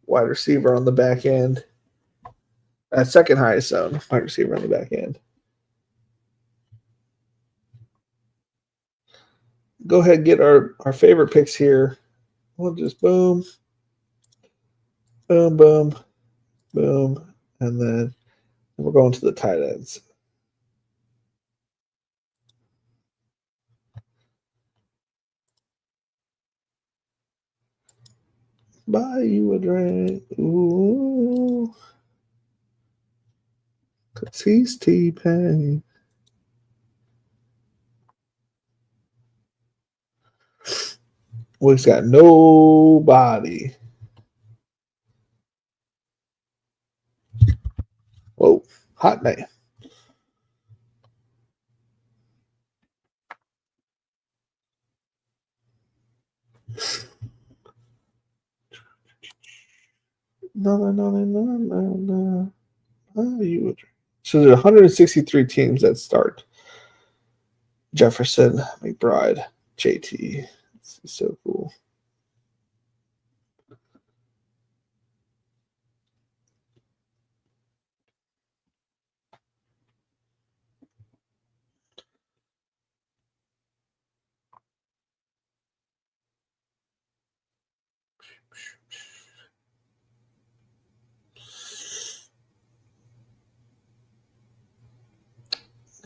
wide receiver on the back end. Second highest owned wide receiver on the back end. Go ahead and get our favorite picks here. We'll just boom, boom, boom, boom, And then we're going to the tight ends. Buy you a drink. Ooh. Because he's T-Pain. We've got nobody. Whoa, hot name. No. So there's 163 teams that start. Jefferson, McBride, JT. This is so cool.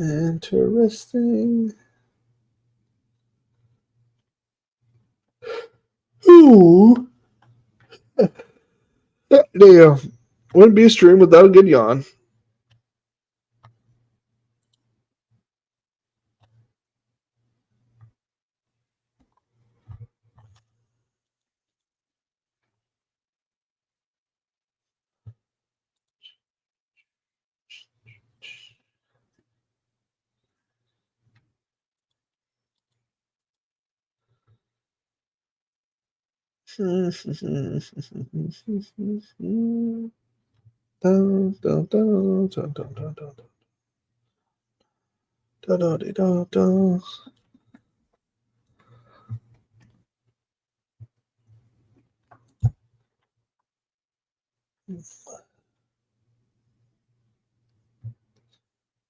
Interesting. Ooh. Damn. Wouldn't be a stream without a good yawn.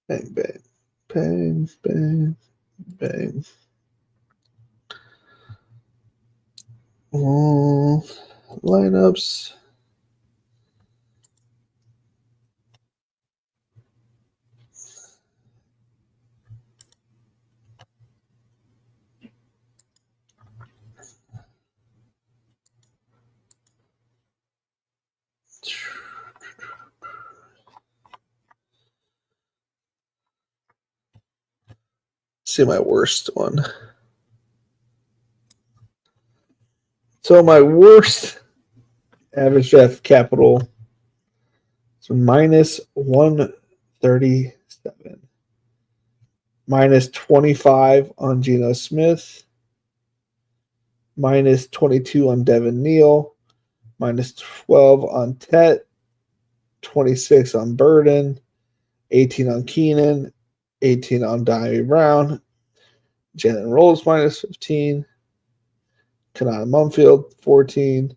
Bang, bang, bang, bang, bang. Oh, lineups. See my worst one. So my worst average draft capital is minus 137. Minus 25 on Geno Smith. Minus 22 on Devin Neal. Minus 12 on Tet. 26 on Burden. 18 on Keenan. 18 on Diamond Brown. Jalen Rolls minus 15. Kanata Mumfield 14.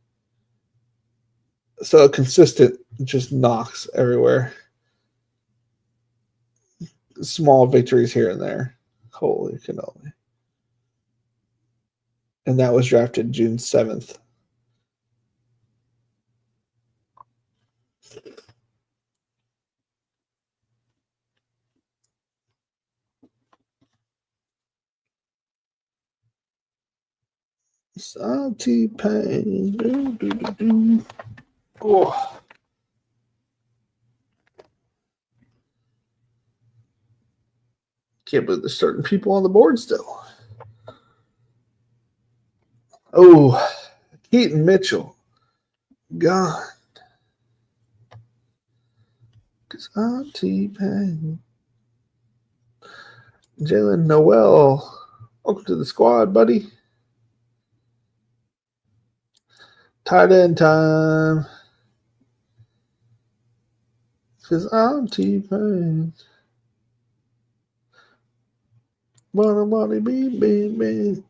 So consistent, just knocks everywhere. Small victories here and there. Holy cannoli. And that was drafted June 7th. Salty pain. Oh. Can't believe there's certain people on the board still. Oh, Keaton Mitchell. God. Because I'm T-Pain. Jalen Noel. Welcome to the squad, buddy. Tight end time. Because I'm T-Pain. Buddy, be.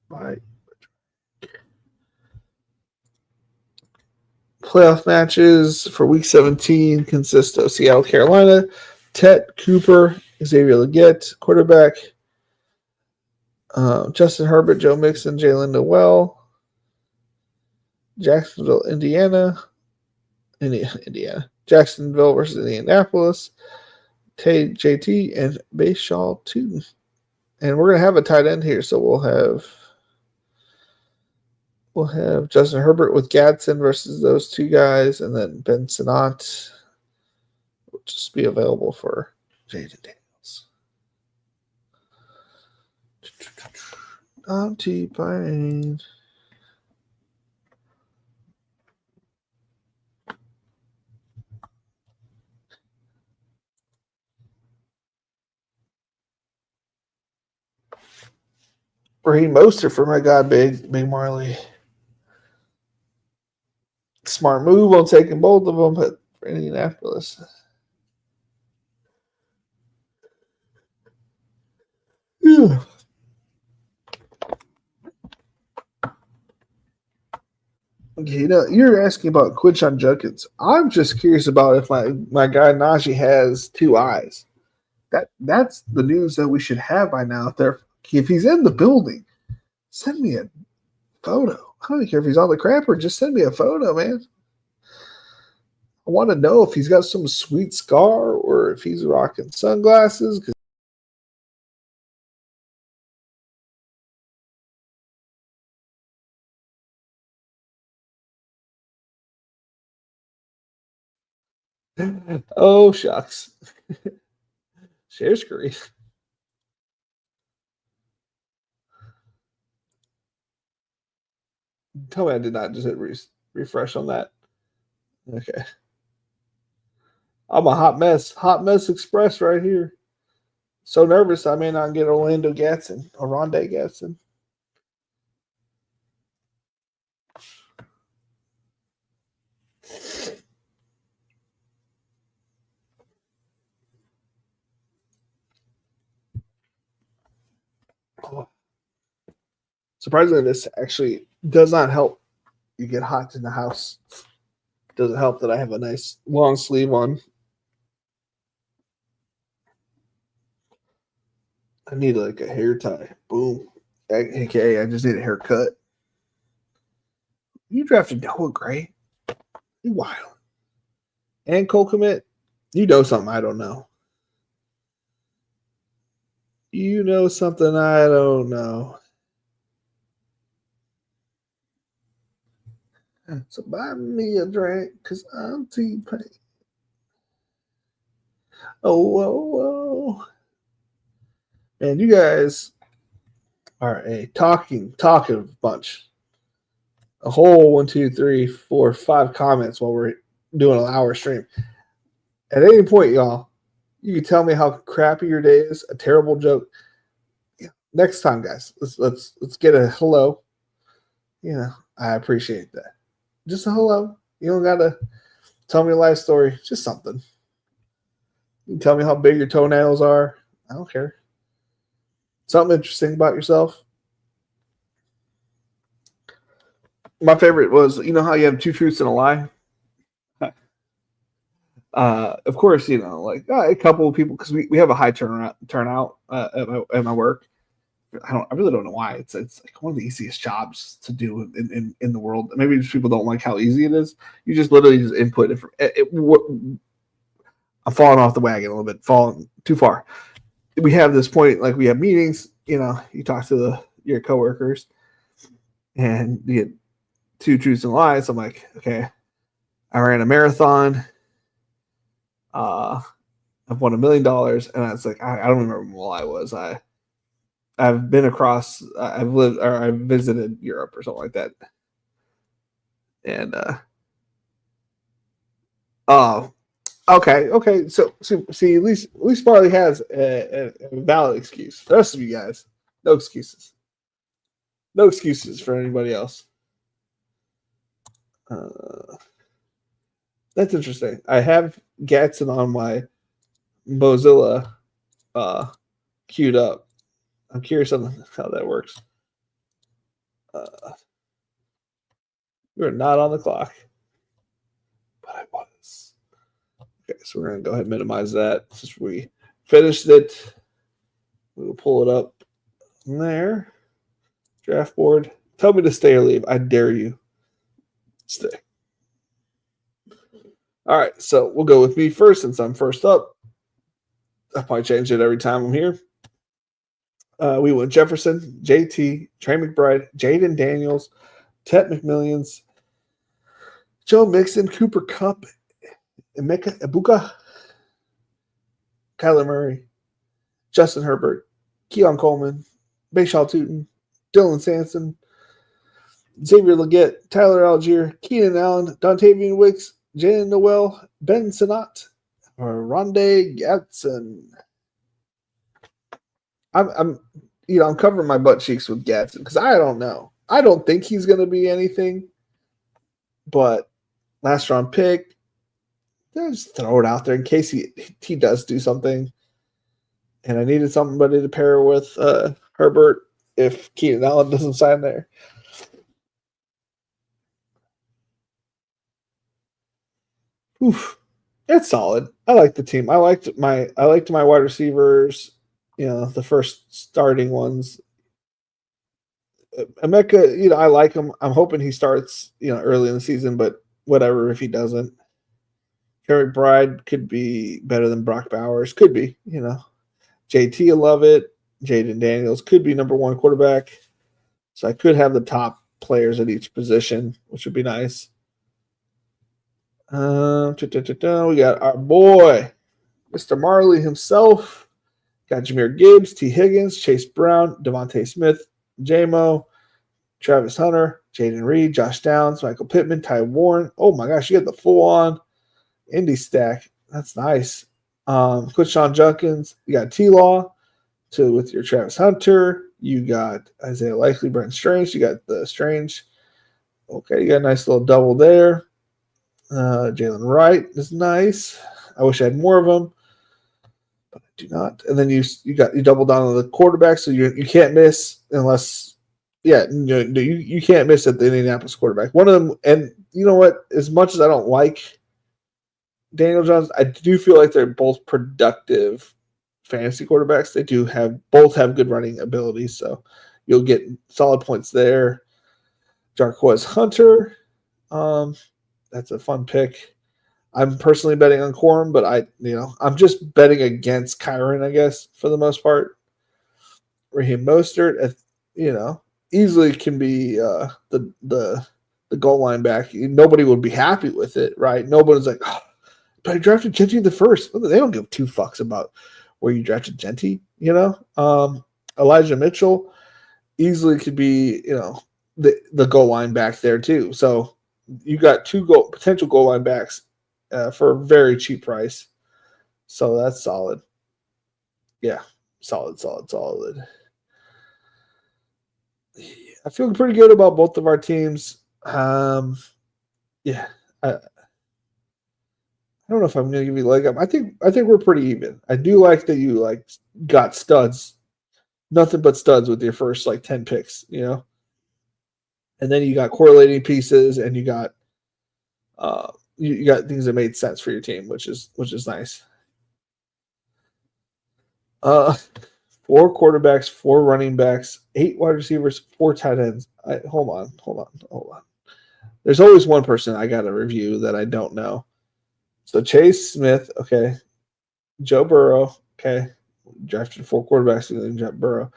Bye. Playoff matches for Week 17 consist of Seattle, Carolina, Tet Cooper, Xavier Legette, quarterback, Justin Herbert, Joe Mixon, Jalen Noel, Jacksonville, Indiana, Jacksonville versus Indianapolis. JT and Bayshaw 2. And we're going to have a tight end here, so we'll have Justin Herbert with Gadsden versus those two guys, and then Ben Sinnott will just be available for Jaden Daniels. T-Pain. Raheem Mostert for my guy, Big Marley. Smart move on taking both of them, but for Indianapolis. Yeah. You know, you're asking about Quinshon Judkins. I'm just curious about if my guy Najee has two eyes. That's the news that we should have by now. If he's in the building, send me a photo. I don't care if he's on the crapper. Just send me a photo, man. I want to know if he's got some sweet scar or if he's rocking sunglasses. Oh, shucks. Share screen. Tell me I did not just hit refresh on that. Okay. I'm a hot mess. Hot mess express right here. So nervous I may not get Orlando Gatson or Rondé Gatson. Oh. Surprisingly, this actually does not help you get hot in the house. It doesn't help that I have a nice long sleeve on. I need like a hair tie. Boom. AKA, I just need a haircut. You drafted Noah Gray? You wild. And Cole Kmet? You know something I don't know. You know something I don't know. So buy me a drink because I'm T-Pain. Oh, whoa, whoa. Man, you guys are a talking bunch. A whole 1, 2, 3, 4, 5 comments while we're doing an hour stream. At any point, y'all, you can tell me how crappy your day is, a terrible joke. Yeah. Next time, guys, let's get a hello. You know, I appreciate that. Just a hello. You don't gotta tell me a life story. Just something. You can tell me how big your toenails are. I don't care. Something interesting about yourself. My favorite was, you know how you have two truths and a lie? Of course, you know, like a couple of people, because we have a high turnout at my work. I really don't know why. It's like one of the easiest jobs to do in the world. Maybe just people don't like how easy it is. You just literally just input I'm falling off the wagon a little bit, falling too far. We have this point, like we have meetings. You know, you talk to your coworkers, and you get two truths and lies. I'm like, okay, I ran a marathon. I've won $1 million, and I was like, I don't remember what lie was. I've been across. I've lived or I've visited Europe or something like that. And oh, okay. So see, at least Barley has a valid excuse. The rest of you guys, no excuses. No excuses for anybody else. That's interesting. I have Gatson on my Mozilla queued up. I'm curious on how that works. You're not on the clock, but I was. Okay, so we're going to go ahead and minimize that. Since we finished it, we'll pull it up there. Draft board. Tell me to stay or leave. I dare you. Stay. All right, so we'll go with me first since I'm first up. I'll probably change it every time I'm here. We went Jefferson, JT, Trey McBride, Jaden Daniels, Tet McMillions, Joe Mixon, Cooper Cup, Emeka Ibuka, Kyler Murray, Justin Herbert, Keon Coleman, Bayshaw Tootin, Dylan Sampson, Xavier Legette, Tyler Algier, Keenan Allen, Dontavian Wicks, Jalen Noel, Ben Sinnott, or Rondé Gatson. I'm covering my butt cheeks with Gatson because I don't know. I don't think he's going to be anything, but last round pick, just throw it out there in case he does do something. And I needed somebody to pair with Herbert if Keenan Allen doesn't sign there. Oof, it's solid. I like the team. I liked my wide receivers. The first starting ones. Emeka, I like him. I'm hoping he starts, early in the season, but whatever if he doesn't. Eric Bride could be better than Brock Bowers. Could be, JT will love it. Jaden Daniels could be number one quarterback. So I could have the top players at each position, which would be nice. We got our boy, Mr. Marley himself. Got Jahmyr Gibbs, T. Higgins, Chase Brown, Devontae Smith, J-Mo, Travis Hunter, Jaden Reed, Josh Downs, Michael Pittman, Ty Warren. Oh my gosh, you got the full-on Indy stack. That's nice. Quinshon Judkins. You got T-Law with your Travis Hunter. You got Isaiah Likely, Brent Strange. You got the Strange. Okay, you got a nice little double there. Jalen Wright is nice. I wish I had more of them, but I do not. And then you double down on the quarterback, so you can't miss unless you can't miss at the Indianapolis quarterback. One of them, and you know what? As much as I don't like Daniel Jones, I do feel like they're both productive fantasy quarterbacks. They do both have good running abilities, so you'll get solid points there. Jarquez Hunter, that's a fun pick. I'm personally betting on Quorum, but I'm just betting against Kyron, I guess, for the most part. Raheem Mostert, easily can be the goal line back. Nobody would be happy with it, right? Nobody's like, oh, but I drafted Genty the first. They don't give two fucks about where you drafted Genty, Elijah Mitchell easily could be, the goal line back there too. So you got two potential goal line backs for a very cheap price. So that's solid. Yeah, solid. I feel pretty good about both of our teams. Yeah, I don't know if I'm going to give you a leg up. I think we're pretty even. I do like that you got studs, nothing but studs with your first 10 picks, and then you got correlating pieces, and you got you got things that made sense for your team, which is nice. 4 quarterbacks, 4 running backs, 8 wide receivers, 4 tight ends. Hold on. There's always one person I got to review that I don't know. So Chase Smith, okay. Joe Burrow, okay. Drafted 4 quarterbacks, including Joe Burrow.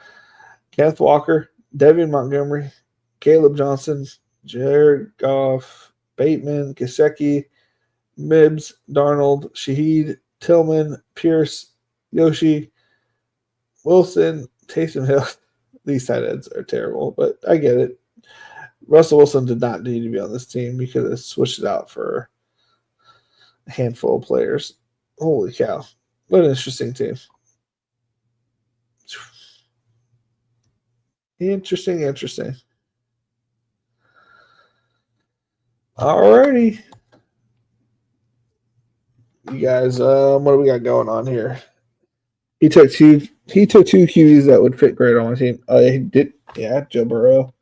Kenneth Walker, Devian Montgomery, Caleb Johnson, Jared Goff, Bateman, Gesicki, Mibbs, Darnold, Shaheed, Tillman, Pierce, Yoshi, Wilson, Taysom Hill. These tight ends are terrible, but I get it. Russell Wilson did not need to be on this team because it switched it out for a handful of players. Holy cow. What an interesting team. Interesting. Alrighty. You guys, what do we got going on here? He took two QBs that would fit great on my team. He did, yeah, Joe Burrow.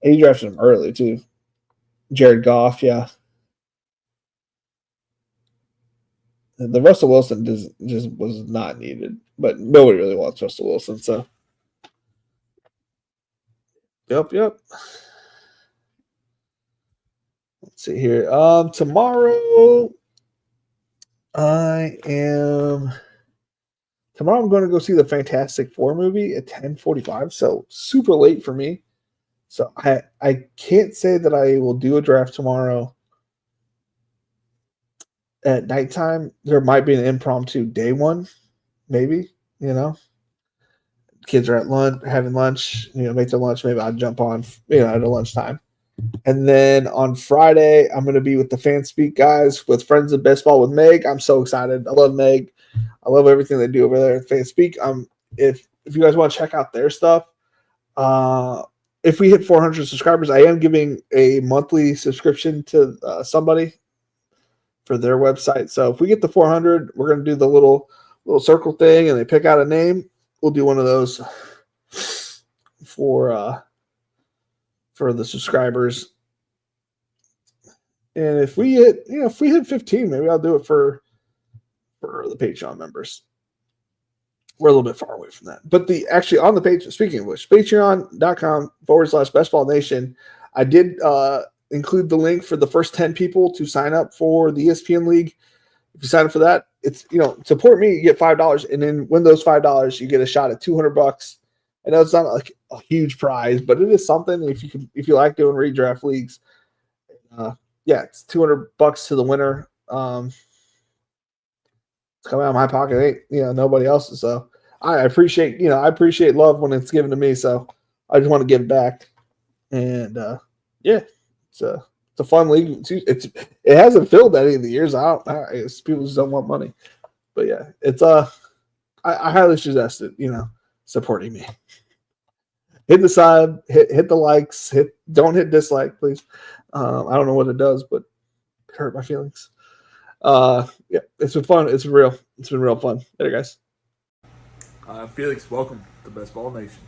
He drafted him early too. Jared Goff, yeah. The Russell Wilson just was not needed, but nobody really wants Russell Wilson. So, yep. Let's see here. Tomorrow I am tomorrow. I'm going to go see the Fantastic Four movie at 10:45. So super late for me. So I can't say that I will do a draft tomorrow at nighttime. There might be an impromptu day one, maybe. Kids are at lunch, having lunch. Make their lunch. Maybe I'll jump on. At a lunchtime. And then on Friday, I'm going to be with the Fan Speak guys with Friends of Baseball with Meg. I'm so excited. I love Meg. I love everything they do over there at Fan Speak. If you guys want to check out their stuff, if we hit 400 subscribers, I am giving a monthly subscription to somebody for their website. So if we get to 400, we're going to do the little circle thing, and they pick out a name. We'll do one of those for the subscribers. And if we hit 15, maybe I'll do it for the Patreon members. We're a little bit far away from that. But actually on the page, speaking of which, patreon.com/bestballnation, I did include the link for the first 10 people to sign up for the ESPN League. If you sign up for that, it's support me, you get $5, and then win those $5, you get a shot at $200. I know it's not like a huge prize, but it is something if you like doing redraft leagues. Yeah, it's $200 to the winner. It's coming out of my pocket, ain't nobody else's. So I appreciate love when it's given to me. So I just want to give back, and yeah, it's a fun league. It hasn't filled any of the years. I guess people just don't want money, but yeah, it's I highly suggest it. Supporting me. Hit the side, hit the likes, don't hit dislike, please. I don't know what it does, but it hurt my feelings. Yeah, it's been fun. It's been real fun. Later, guys. Felix, welcome to Best Ball Nation.